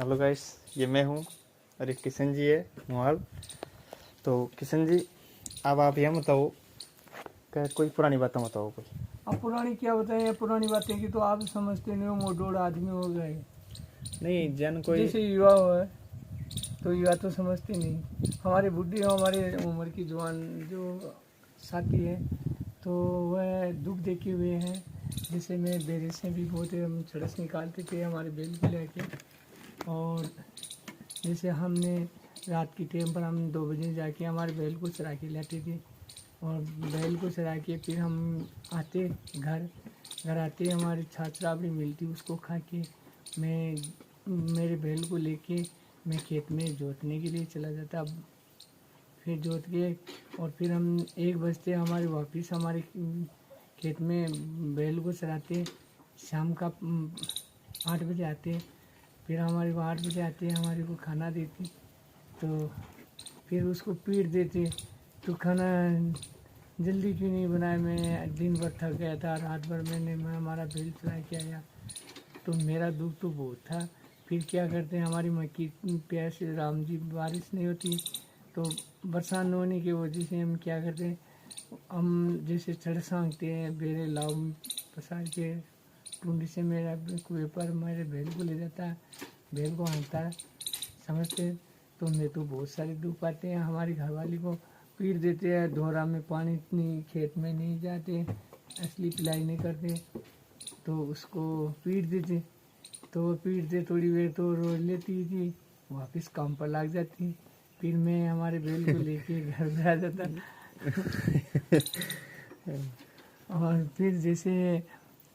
Hello guys, ये मैं हूँ और एक किशन जी है मोहाल। तो किशन जी, अब आप ये बताओ क्या कोई पुरानी बातें बताओ कोई। अब पुरानी क्या बताएं, पुरानी बातें की तो आप समझते नहीं हो, मोडोड़ आदमी हो गए। नहीं जन कोई। जैसे युवा हो है तो युवा तो समझते नहीं। हमारे बुढ़ी हमारे उम्र की जवान जो साथी है तो वह दुख देखे हुए हैं। जैसे मैं बेरे से भी बहुत हम छड़स निकालते थे हमारे बैल को लेके। और जैसे हमने रात की टाइम पर हम 2 बजे जाके हमारे बैल को चरा के लाते थे। और बैल को चरा के फिर हम आते घर आते हमारी छाछ राबड़ी मिलती, उसको खा के मैं मेरे बैल को लेके मैं खेत में जोतने के लिए चला जाता। फिर जोत के और फिर हम 1 बजते हमारे वापस हमारे खेत में बैल को चराते। शाम का 8 बजे आते। फिर हमारे को 8 बजे आते हमारे को खाना देते। तो फिर उसको पीट देते। तो खाना जल्दी क्यों नहीं बनाया, मैं दिन भर थक गया था, रात भर मैं हमारा बैल चला के आया। तो मेरा दुख तो बहुत था। फिर क्या करते हैं, हमारी मक्की प्यास से राम जी बारिश नहीं होती तो बरसात न होने की वजह से हम क्या करते हैं, हम जैसे चढ़ सांगते हैं बेरे लाव पसार के टूंडी से मेरा कुएं पर मेरे बैल को ले जाता है, बैल को हाँकता है, समझते हैं। तो मैं तो बहुत सारे दुख पाते हैं। हमारी घरवाली को पीट देते हैं, दोहरा में पानी नहीं, खेत में नहीं जाते, असली पिलाई नहीं करते तो उसको पीट देते। तो वो पीटते थोड़ी देर तो रो लेती थी, वापस काम पर लग जाती। फिर मैं हमारे बैल को लेके घर पे आ जाता। और फिर जैसे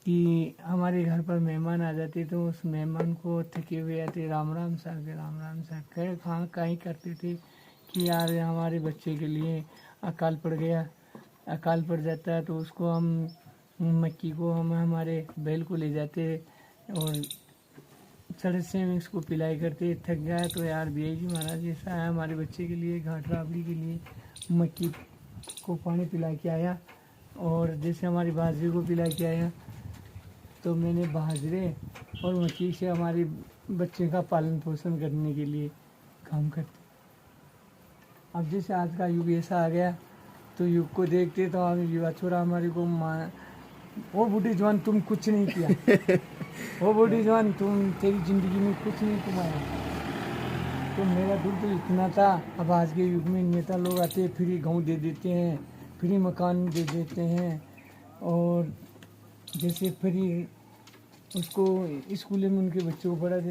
कि हमारे घर पर मेहमान आ जाते तो उस मेहमान को थके हुए आते, राम राम साहब कह कहाँ कहीं करते थे कि यार हमारे बच्चे के लिए अकाल पड़ गया। अकाल पड़ जाता है तो उसको हम मक्की को हम हमारे बैल को ले जाते और सड़क से हम इसको पिलाई करते। थक गया तो यार भैया जी महाराज ऐसा है हमारे बच्चे के लिए घाट राबड़ी के लिए मक्की को पानी पिला के आया और जैसे हमारी बाजरे को पिला के आया। तो मैंने बाजरे और मक्की से हमारे बच्चे का पालन पोषण करने के लिए काम करते। अब जैसे आज का युग ऐसा आ गया तो युग को देखते तो हम युवा छोरा हमारे को वो बूढ़ी जवान तुम कुछ नहीं किया, वो बूढ़ी जवान तुम तेरी ज़िंदगी में कुछ नहीं कमाया। तो मेरा दुख तो इतना था। अब आज के युग में नेता लोग आते हैं, फ्री गाँव दे देते हैं, फ्री मकान दे देते हैं और जैसे फ्री उसको स्कूल में उनके बच्चों को पढ़ा देते